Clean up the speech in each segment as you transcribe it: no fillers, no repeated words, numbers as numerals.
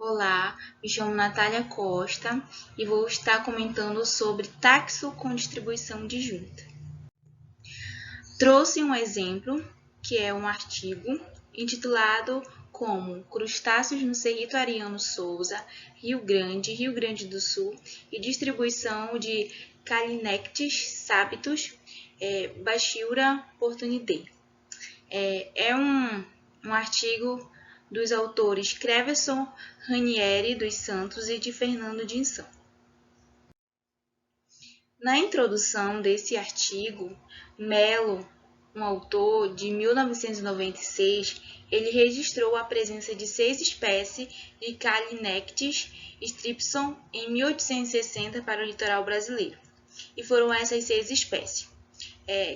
Olá, me chamo Natália Costa e vou estar comentando sobre taxo com distribuição disjunta. Trouxe um exemplo, que é um artigo intitulado como Crustáceos no Cerrito Ariano Souza, Rio Grande do Sul, e distribuição de Calinectes sapitus, Bachyura portunidae. É um artigo dos autores Creverson Ranieri dos Santos e de Fernando Dinsan. Na introdução desse artigo, Mello, um autor de 1996, ele registrou a presença de 6 espécies de Calinectes stripson em 1860 para o litoral brasileiro. E foram essas 6 espécies.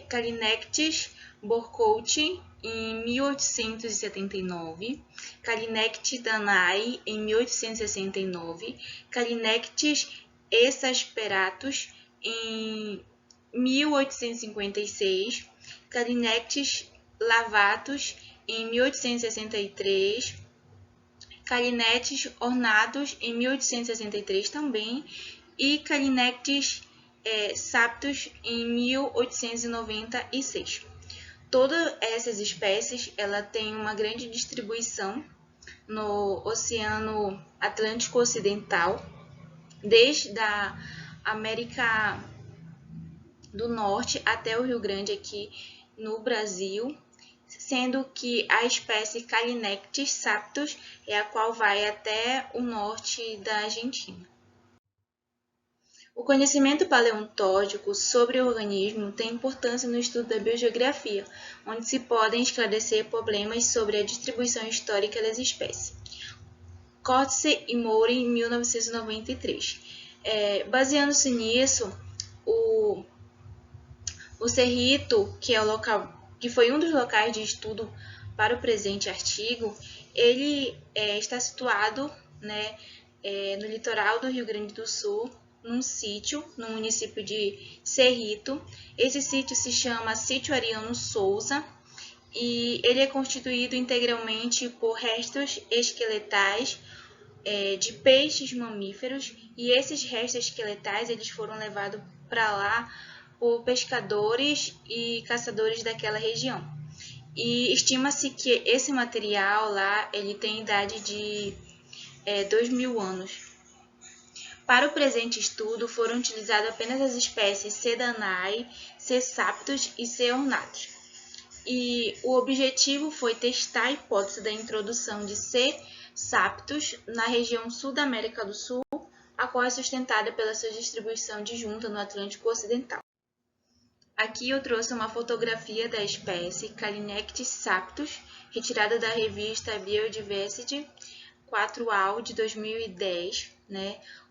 Calinectes Burkholdt em 1879, Calinectes danae em 1869, Calinectes exasperatus em 1856, Calinectes lavatus em 1863, Calinectes ornatus em 1863 também e Calinectes sapitus em 1896. Todas essas espécies ela tem uma grande distribuição no Oceano Atlântico Ocidental, desde a América do Norte até o Rio Grande aqui no Brasil, sendo que a espécie Calinectes sapitus é a qual vai até o norte da Argentina. O conhecimento paleontológico sobre o organismo tem importância no estudo da biogeografia, onde se podem esclarecer problemas sobre a distribuição histórica das espécies. Coetzee e Moore, em 1993. Baseando-se nisso, o Cerrito, que foi um dos locais de estudo para o presente artigo, ele está situado, no litoral do Rio Grande do Sul, num sítio, no município de Cerrito. Esse sítio se chama Sítio Ariano Souza e ele é constituído integralmente por restos esqueletais de peixes mamíferos, e esses restos esqueletais eles foram levados para lá por pescadores e caçadores daquela região. E estima-se que esse material lá ele tem idade de 2.000 anos. Para o presente estudo, foram utilizadas apenas as espécies C. danae, C. sapitus e C. ornatus. E o objetivo foi testar a hipótese da introdução de C. sapitus na região sul da América do Sul, a qual é sustentada pela sua distribuição disjunta no Atlântico Ocidental. Aqui eu trouxe uma fotografia da espécie Calinectes sapitus, retirada da revista Biodiversity 4AL de 2010.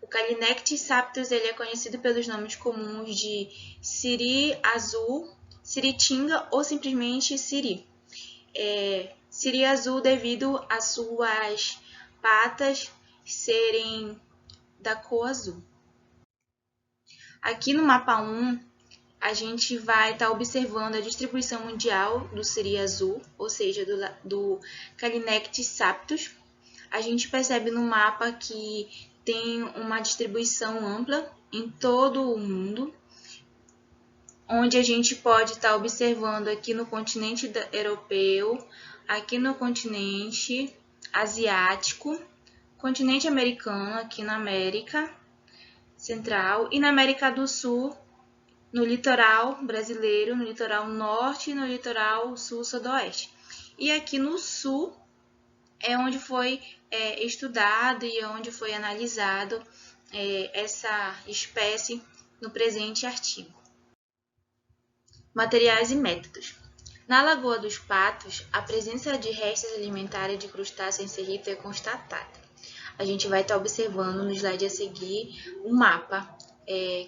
O Calinectes sapitus ele é conhecido pelos nomes comuns de siri azul, siritinga ou simplesmente siri. Siri azul devido às suas patas serem da cor azul. Aqui no mapa 1, a gente vai estar observando a distribuição mundial do siri azul, ou seja, do Calinectes sapitus. A gente percebe no mapa que tem uma distribuição ampla em todo o mundo, onde a gente pode estar observando aqui no continente europeu, aqui no continente asiático, continente americano, aqui na América Central e na América do Sul, no litoral brasileiro, no litoral norte e no litoral sul-sudoeste. E aqui no sul é onde foi estudado e onde foi analisado essa espécie no presente artigo. Materiais e métodos. Na Lagoa dos Patos, a presença de restos alimentares de crustáceos em cerrito é constatada. A gente vai estar observando no slide a seguir um mapa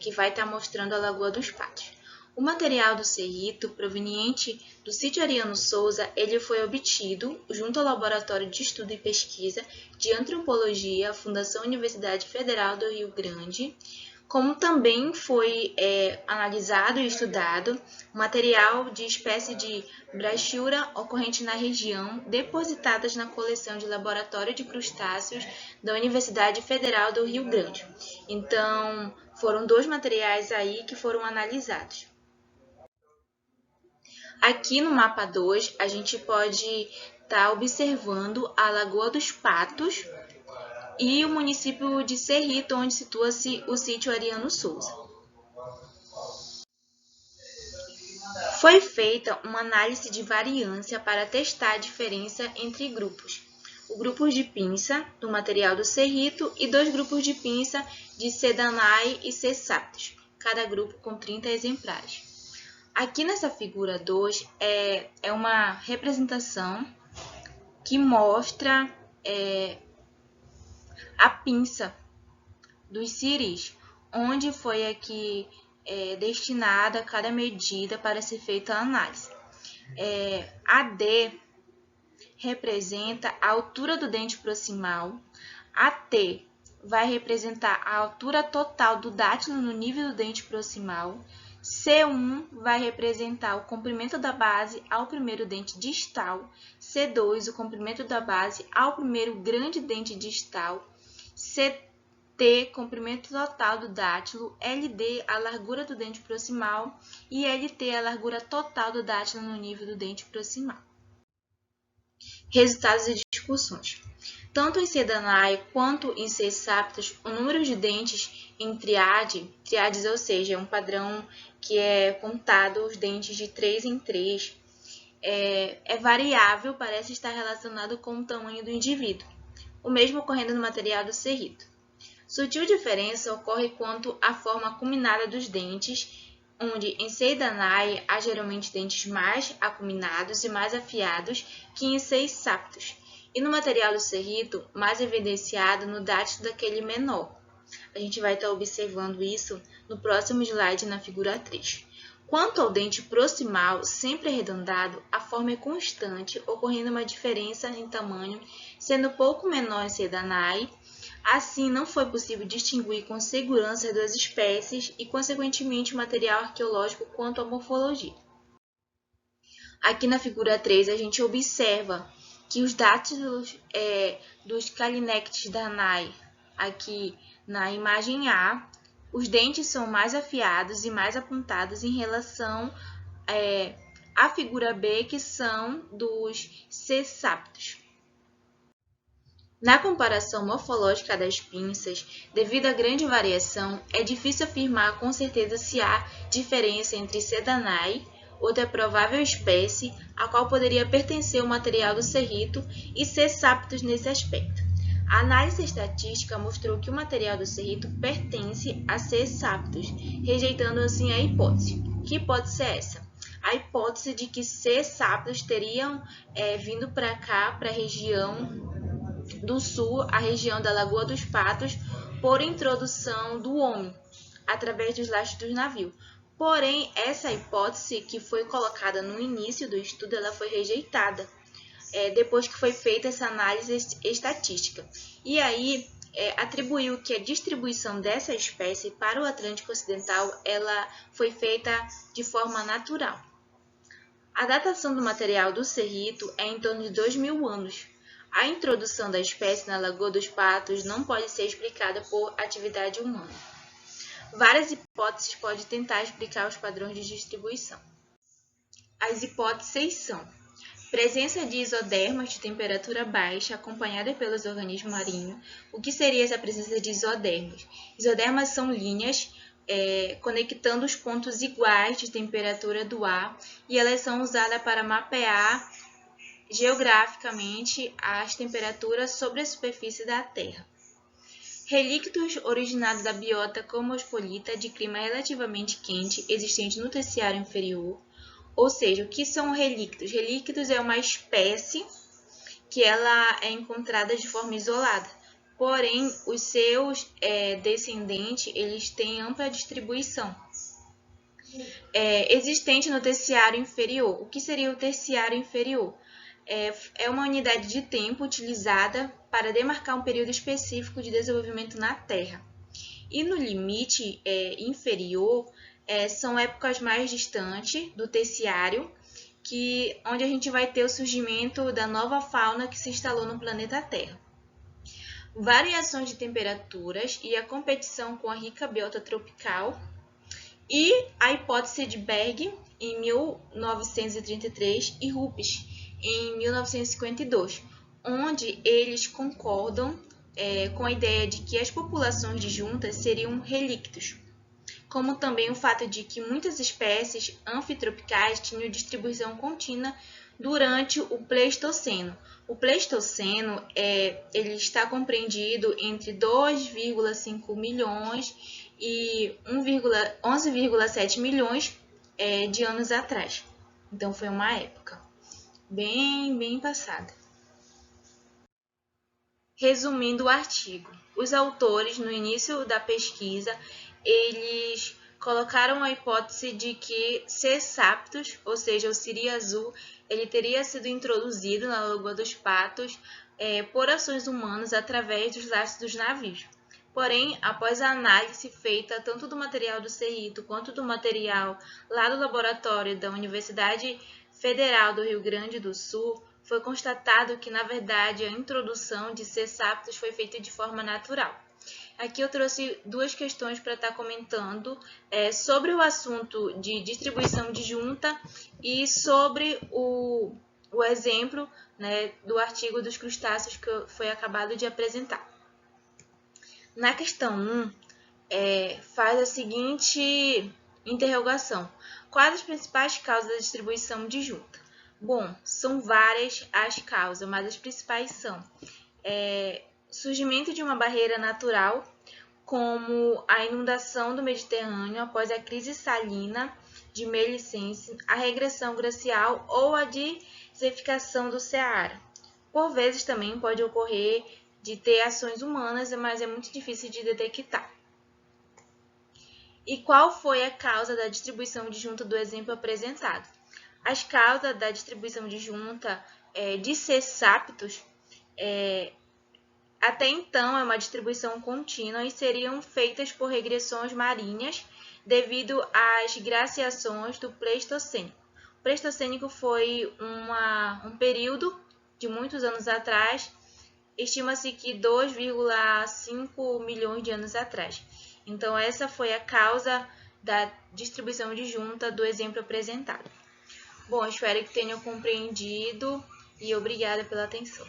que vai estar mostrando a Lagoa dos Patos. O material do cerrito, proveniente do Sítio Ariano Souza, ele foi obtido junto ao Laboratório de Estudo e Pesquisa de Antropologia, Fundação Universidade Federal do Rio Grande, como também foi analisado e estudado material de espécie de Brachyura ocorrente na região, depositadas na coleção de laboratório de crustáceos da Universidade Federal do Rio Grande. Então, foram 2 materiais aí que foram analisados. Aqui no mapa 2, a gente pode estar observando a Lagoa dos Patos e o município de Cerrito, onde situa-se o sítio Ariano Souza. Foi feita uma análise de variância para testar a diferença entre grupos. O grupo de pinça do material do Cerrito e 2 grupos de pinça de C. danae e C. saptis, cada grupo com 30 exemplares. Aqui nessa figura 2 é uma representação que mostra a pinça dos siris, onde foi aqui destinada cada medida para ser feita a análise. A D representa a altura do dente proximal, a T vai representar a altura total do dátilo no nível do dente proximal, C1 vai representar o comprimento da base ao primeiro dente distal, C2 o comprimento da base ao primeiro grande dente distal, CT comprimento total do dátilo, LD a largura do dente proximal e LT a largura total do dátilo no nível do dente proximal. Resultados e discussões. Tanto em C. danae quanto em C. saptis, o número de dentes em triades, ou seja, é um padrão que é contado os dentes de 3 em 3, é variável, parece estar relacionado com o tamanho do indivíduo, o mesmo ocorrendo no material do Cerrito. Sutil diferença ocorre quanto à forma acuminada dos dentes, onde em C. danae há geralmente dentes mais acuminados e mais afiados que em C. saptis, e no material do Cerrito, mais evidenciado no dátilo daquele menor. A gente vai estar observando isso no próximo slide, na figura 3. Quanto ao dente proximal, sempre arredondado, a forma é constante, ocorrendo uma diferença em tamanho, sendo pouco menor em C. danae. Assim, não foi possível distinguir com segurança as 2 espécies e, consequentemente, o material arqueológico quanto à morfologia. Aqui na figura 3, a gente observa que os dátilos dos Callinectes danae, aqui na imagem A, os dentes são mais afiados e mais apontados em relação à figura B, que são dos C. saptis. Na comparação morfológica das pinças, devido à grande variação, é difícil afirmar com certeza se há diferença entre C. danae, outra provável espécie, a qual poderia pertencer o material do Cerrito, e C. saptis nesse aspecto. A análise estatística mostrou que o material do Cerrito pertence a C. saptis, rejeitando assim a hipótese. Que hipótese é essa? A hipótese de que C. saptis teriam vindo para cá, para a região do sul, a região da Lagoa dos Patos, por introdução do homem, através dos lastros dos navios. Porém, essa hipótese que foi colocada no início do estudo, ela foi rejeitada, depois que foi feita essa análise estatística. E aí, atribuiu que a distribuição dessa espécie para o Atlântico Ocidental, ela foi feita de forma natural. A datação do material do Cerrito é em torno de 2.000 anos. A introdução da espécie na Lagoa dos Patos não pode ser explicada por atividade humana. Várias hipóteses podem tentar explicar os padrões de distribuição. As hipóteses são: presença de isodermas de temperatura baixa acompanhada pelos organismos marinhos. O que seria essa presença de isodermas? Isodermas são linhas conectando os pontos iguais de temperatura do ar, e elas são usadas para mapear geograficamente as temperaturas sobre a superfície da Terra. Relíquitos originados da biota cosmopolita de clima relativamente quente existente no terciário inferior. Ou seja, o que são relíquitos? Relíquitos é uma espécie que ela é encontrada de forma isolada. Porém, os seus descendentes, eles têm ampla distribuição. Existente no terciário inferior. O que seria o terciário inferior? É uma unidade de tempo utilizada para demarcar um período específico de desenvolvimento na Terra. E no limite inferior, são épocas mais distantes do terciário, onde a gente vai ter o surgimento da nova fauna que se instalou no planeta Terra. Variações de temperaturas e a competição com a rica biota tropical, e a hipótese de Berg em 1933 e Ruppes em 1952, onde eles concordam com a ideia de que as populações de juntas seriam relictos, como também o fato de que muitas espécies anfitropicais tinham distribuição contínua durante o Pleistoceno. O Pleistoceno ele está compreendido entre 2,5 milhões e 11,7 milhões de anos atrás. Então foi uma época bem passada. Resumindo o artigo, os autores, no início da pesquisa, eles colocaram a hipótese de que C. saptus, ou seja, o siri azul, ele teria sido introduzido na Lagoa dos Patos por ações humanas através dos lastros dos navios. Porém, após a análise feita tanto do material do Cerrito quanto do material lá do laboratório da Universidade Federal do Rio Grande do Sul, foi constatado que, na verdade, a introdução de C. saptus foi feita de forma natural. Aqui eu trouxe duas questões para estar comentando sobre o assunto de distribuição de junta e sobre o exemplo, né, do artigo dos crustáceos que foi acabado de apresentar. Na questão 1, faz a seguinte interrogação: quais as principais causas da distribuição de junta? Bom, são várias as causas, mas as principais são surgimento de uma barreira natural, como a inundação do Mediterrâneo após a crise salina de Meilicense, a regressão glacial ou a desertificação do Ceará. Por vezes também pode ocorrer de ter ações humanas, mas é muito difícil de detectar. E qual foi a causa da distribuição de junta do exemplo apresentado? As causas da distribuição de junta de C. saptus até então é uma distribuição contínua e seriam feitas por regressões marinhas devido às glaciações do Pleistocênico. O Pleistocênico foi um período de muitos anos atrás, estima-se que 2,5 milhões de anos atrás. Então, essa foi a causa da distribuição de junta do exemplo apresentado. Bom, espero que tenham compreendido e obrigada pela atenção.